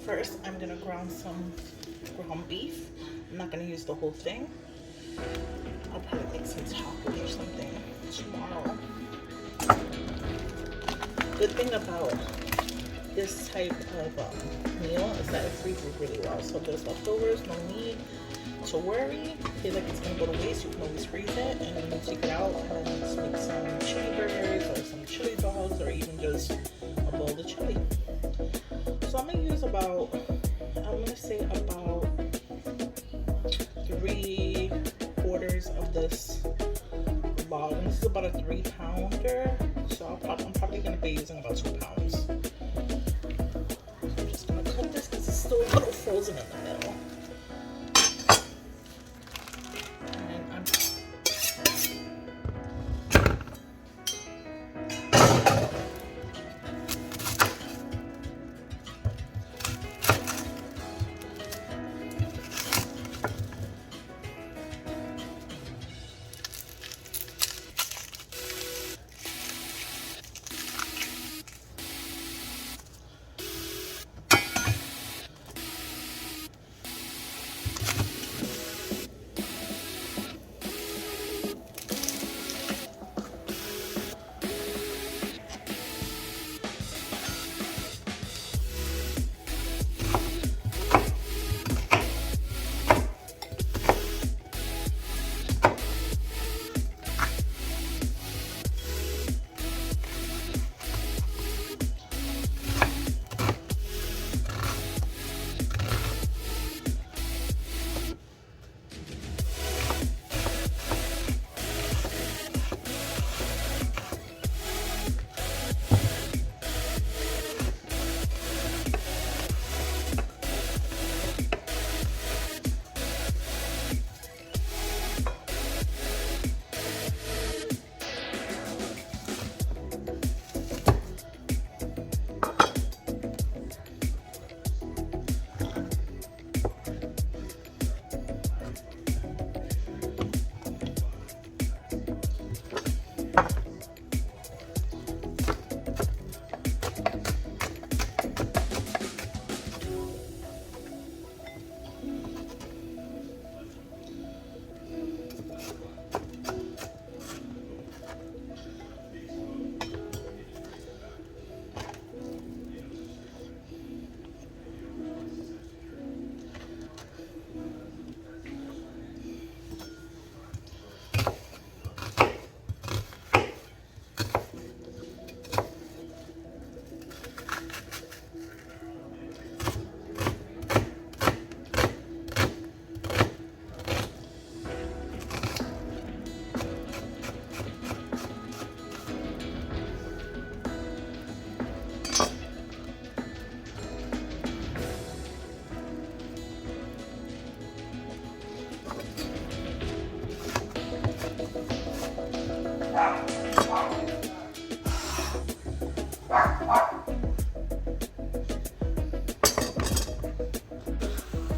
First, I'm gonna ground some ground beef. I'm not gonna use the whole thing. I'll probably make some tacos or something tomorrow. Good thing about this type of meal is that it freezes really well. So if there's leftovers, no need to worry. Feel like it's gonna go to waste, you can always freeze it and then take it out and just make some chili burgers or some chili dogs or even just a bowl of chili. So I'm gonna use about, I'm gonna say about 3/4 of this log. And this is about a 3-pounder. So I'm probably gonna be using about 2 pounds. So I'm just gonna cut this because it's still a little frozen in the middle.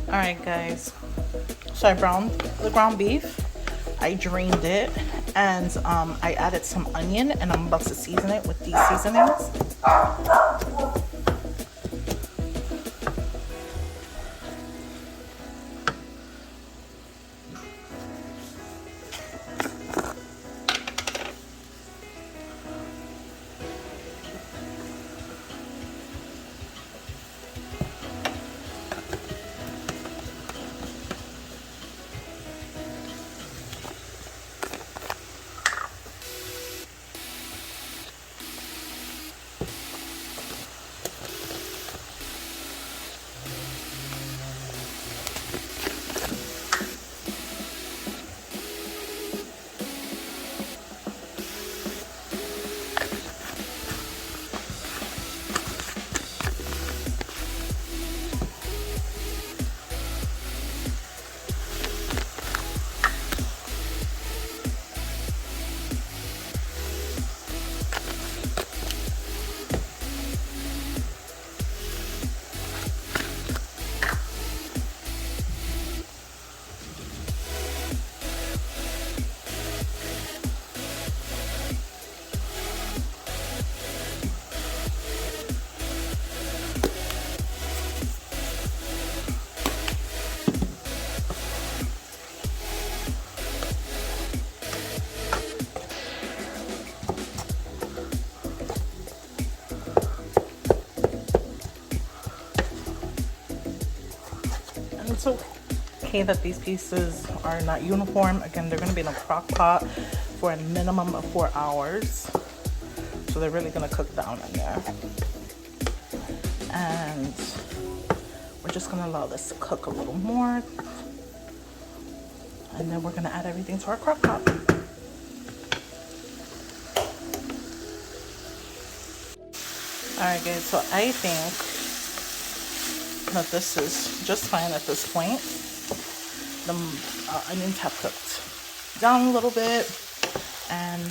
Alright guys, so I browned the ground beef, I drained it, and I added some onion, and I'm about to season it with these seasonings. it's okay that these pieces are not uniform. Again, they're going to be in a crock pot for a minimum of 4 hours. So they're really going to cook down in there. And we're just going to allow this to cook a little more. And then we're going to add everything to our crock pot. Alright guys, so I think that this is just fine at this point. The onions have cooked down a little bit and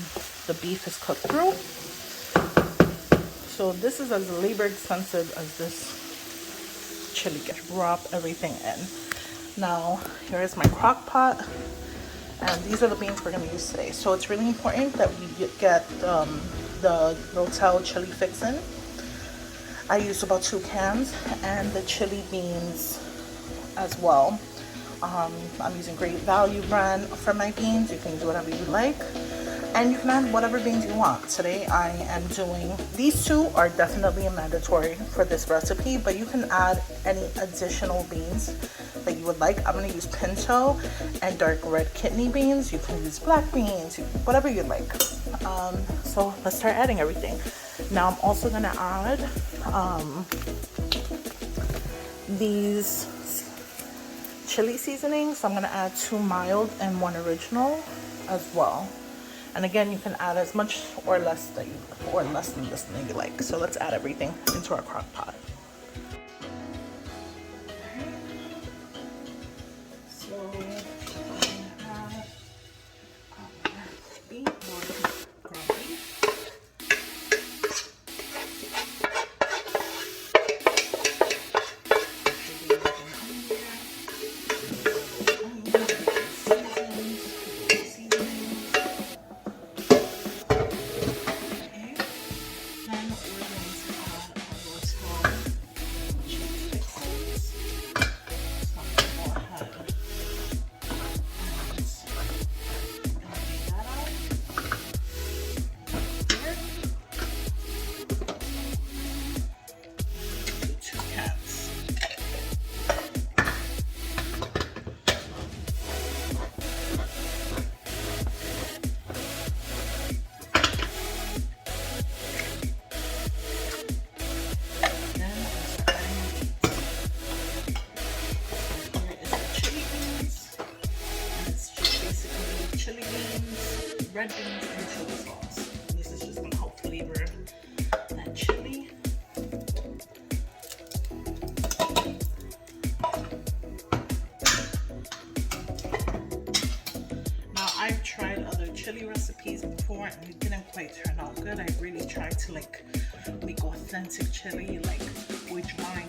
the beef is cooked through. So this is as labor intensive as this chili gets. Drop everything in. Now here is my crock pot, and these are the beans we're going to use today. So it's really important that we get the Rotel chili fixin. I used about 2 cans, and the chili beans as well. I'm using Great Value brand for my beans. You can do whatever you like, and you can add whatever beans you want. Today I am doing, these 2 are definitely mandatory for this recipe, but you can add any additional beans that you would like. I'm going to use pinto and dark red kidney beans. You can use black beans, whatever you like. So let's start adding everything. Now I'm also going to add these chili seasonings. So I'm going to add 2 mild and 1 original as well. And again, you can add as much or less than this than you like. So let's add everything into our crock pot. So I'm going to add beef or ground beef. Red beans and chili sauce. This is just going to help flavor that chili. Now I've tried other chili recipes before and it didn't quite turn out good. I really tried to like make authentic chili, like we're drying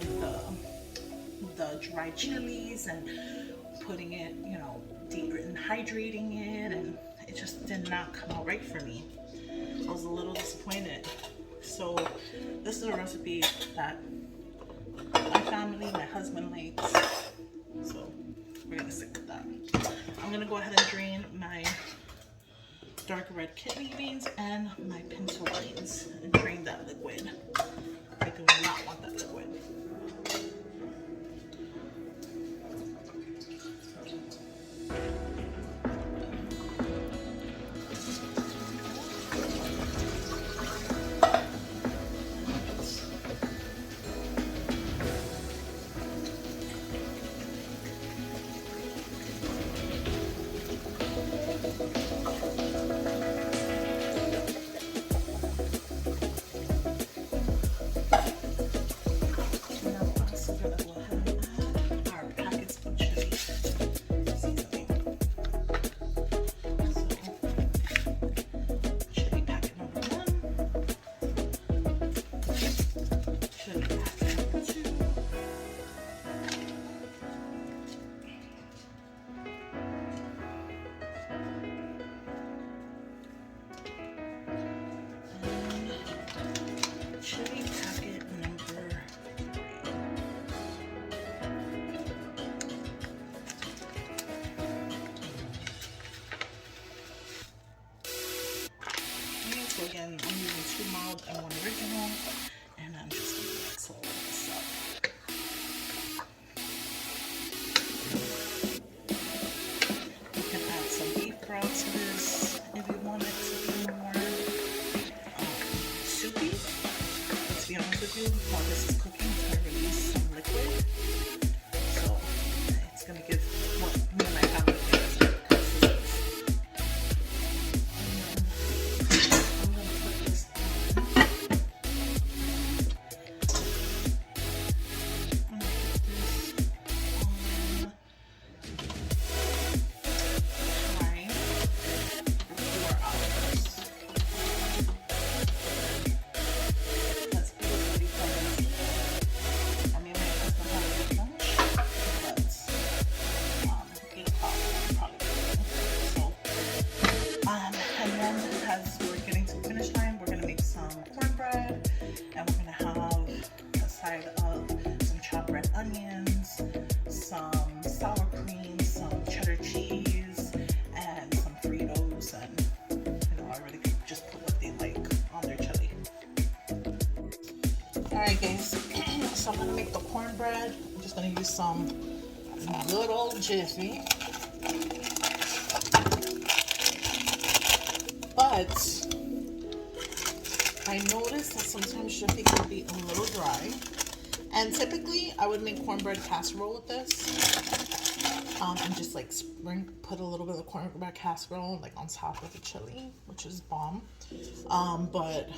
the dry chilies and putting it, you know, hydrating it, and it just did not come out right for me. I was a little disappointed. So this is a recipe that my family, my husband likes. So we're gonna stick with that. I'm gonna go ahead and drain my dark red kidney beans and my pinto beans and drain that liquid. I do not want that liquid. So again, I'm using 2 mild and 1 original, and I'm just going to mix all of this up. honest with you, while this is cooking, it's going to release some liquid. So it's going to give what me and my family think is good consistency. I'm going to put this on. I'm going to put this on high for 4 hours. Because it was already fermented. I mean, my husband had a good lunch, but 8 o'clock is probably good. So, and then as we're getting to the finish line, we're gonna make some cornbread, and we're gonna have a side of some chopped red onions, some sour cream, some cheddar cheese, and some Fritos, and I already just put what they like on their chili. Alright guys, so I'm gonna make the cornbread. I'm just gonna use some good old Jiffy. But I noticed that sometimes Jiffy can be a little dry. And typically I would make cornbread casserole with this. And just like put a little bit of cornbread casserole like on top of the chili, which is bomb. But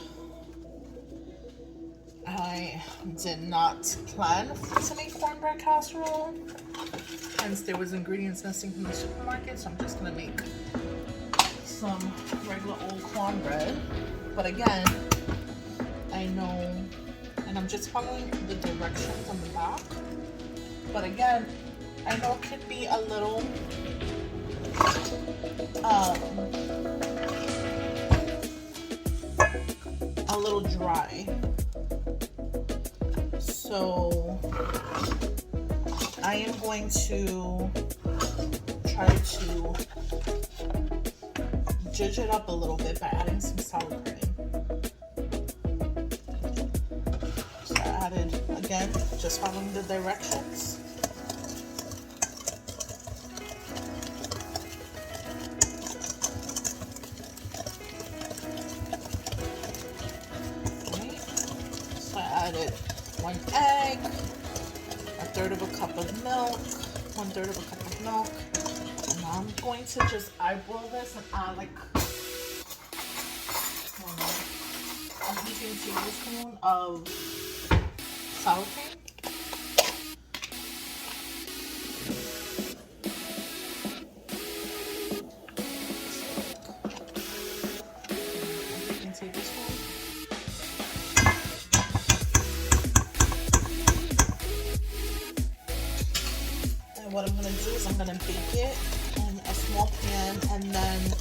I did not plan to make cornbread casserole, hence there was ingredients missing from the supermarket, so I'm just gonna make some regular old cornbread. But again, I know, and I'm just following the directions on the back, but again, I know it could be a little dry. So I am going to try to judge it up a little bit by adding some sour cream. So I added, again, just following the directions. Okay. So I added 1 egg, 1/3 of a cup of milk, 1/3 of a cup of milk, and now I'm going to just eyeball this and add like a heaping tablespoon of sour cream. What I'm going to do is I'm going to bake it in a small pan, and then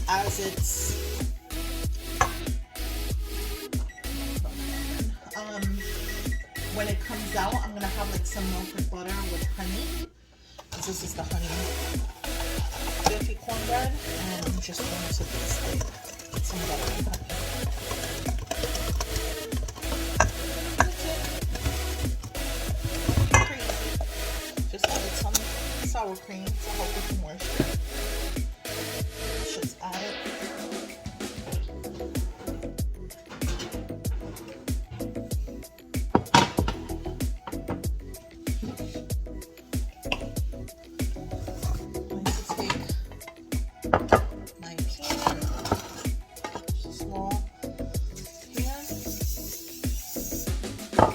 as it's when it comes out, I'm going to have like some melted butter with honey. This is the honey Jiffy cornbread, and I'm just going to baste it with some butter and honey. Sour cream to help with the moisture. Just add it. I'm going to take my pan, just a small pan,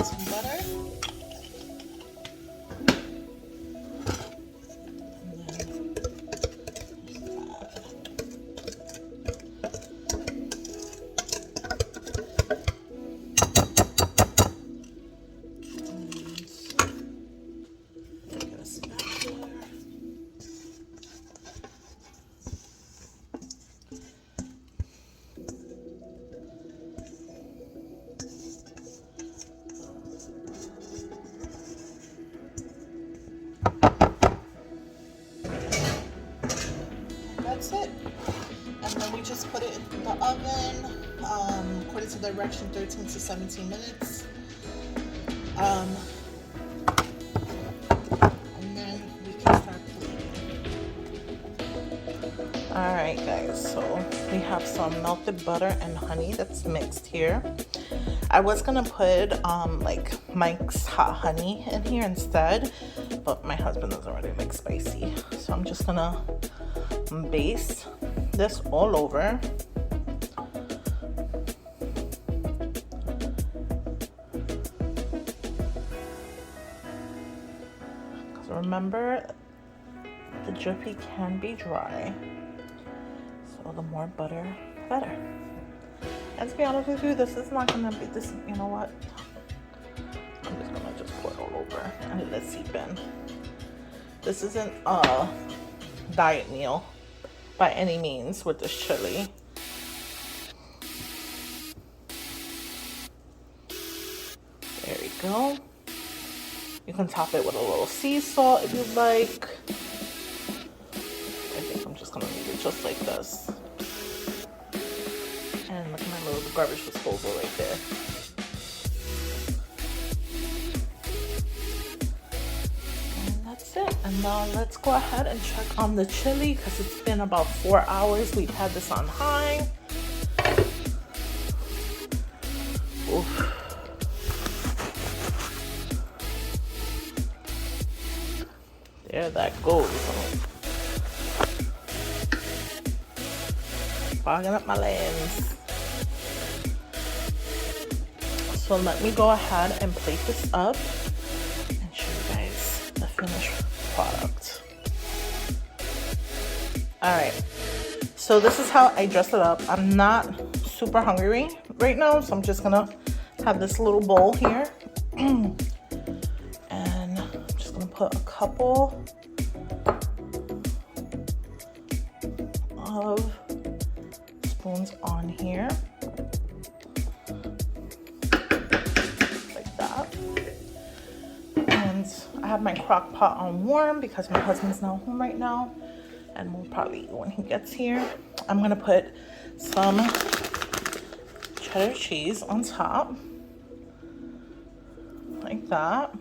some butter. That's it. And then we just put it in the oven, according to direction, 13 to 17 minutes. And then we can start plating. Alright guys, so we have some melted butter and honey that's mixed here. I was gonna put like Mike's hot honey in here instead, but my husband doesn't really like spicy, so I'm just gonna baste this all over. Because remember, the drippy can be dry, so the more butter, better. And to be honest with you, this is not gonna be this. You know what? I'm just gonna pour it all over and let it seep in. This isn't a diet meal by any means with this chili. There we go. You can top it with a little sea salt if you like. I think I'm just gonna leave it just like this. And look at my little garbage disposal right there. And that's it. And now let's go ahead and check on the chili because it's been about 4 hours. We've had this on high. Oof. There that goes. Fogging up my lens. So let me go ahead and plate this up and show you guys the finished product. Alright, so this is how I dress it up. I'm not super hungry right now, so I'm just gonna have this little bowl here. And I'm just gonna put a couple of spoons on here. I have my crock pot on warm because my husband's not home right now, and we'll probably eat when he gets here. I'm gonna put some cheddar cheese on top, like that.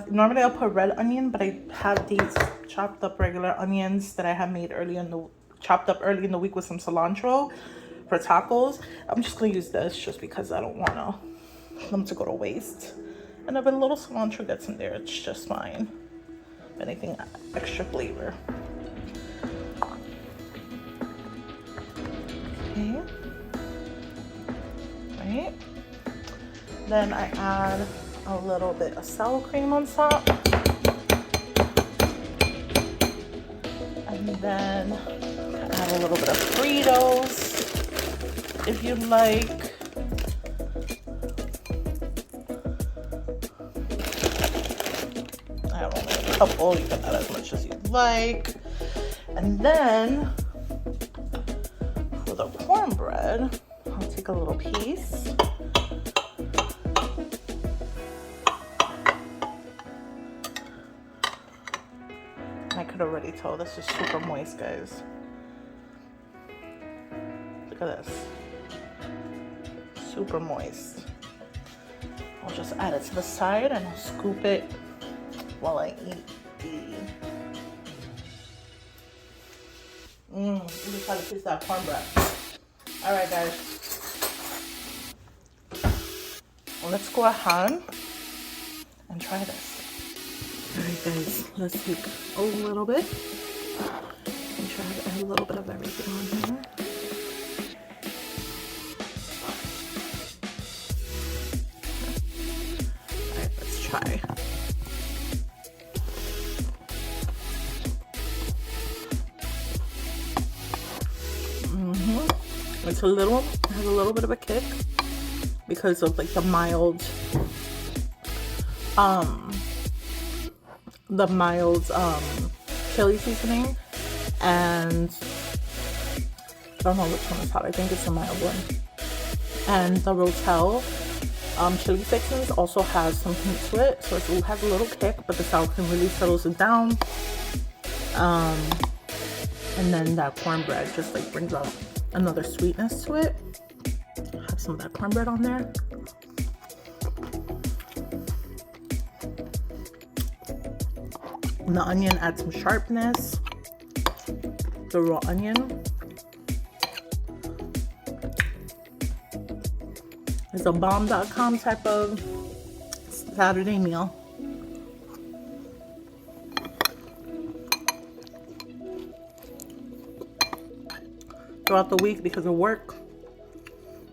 Normally I'll put red onion, but I have these chopped up regular onions that I have made chopped up early in the week with some cilantro for tacos. I'm just gonna use this just because I don't want them to go to waste. And if a little cilantro gets in there, it's just fine. If anything, extra flavor. Okay. Right. Then I add a little bit of sour cream on top. And then add a little bit of Fritos, if you like. Couple, you can add as much as you like. And then for the cornbread, I'll take a little piece. I could already tell this is super moist, guys. Look at this. Super moist. I'll just add it to the side and I'll scoop it while I eat let me try to piece that cornbread. Alright guys, well, let's go ahead and try this. Alright guys, let's take a little bit and try to add a little bit of everything on here. Alright, let's try. It's has a little bit of a kick because of like the mild chili seasoning, and I don't know which one is hot. I think it's the mild one. And the Rotel chili fixins also has some heat to it, so it has a little kick, but the sour cream really settles it down. And then that cornbread just like brings out another sweetness to it. Have some of that cornbread on there. And the onion adds some sharpness. The raw onion. It's a bomb.com type of Saturday meal. Throughout the week, because of work,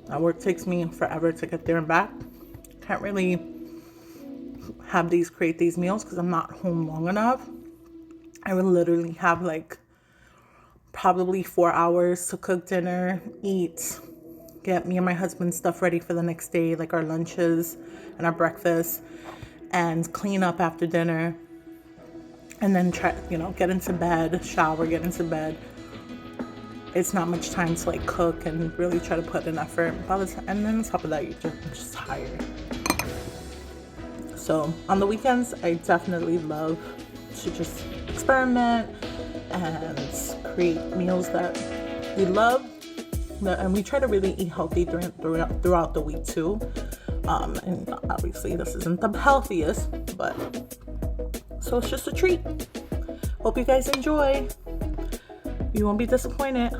work takes me forever to get there and back. Can't really create these meals because I'm not home long enough. I would literally have like probably 4 hours to cook dinner, eat, get me and my husband stuff ready for the next day, like our lunches and our breakfast, and clean up after dinner, and then try, get into bed, shower, get into bed. It's not much time to like cook and really try to put in effort. And then on top of that, you're just tired. So on the weekends, I definitely love to just experiment and create meals that we love. And we try to really eat healthy throughout the week too. And obviously this isn't the healthiest, but so it's just a treat. Hope you guys enjoy. You won't be disappointed.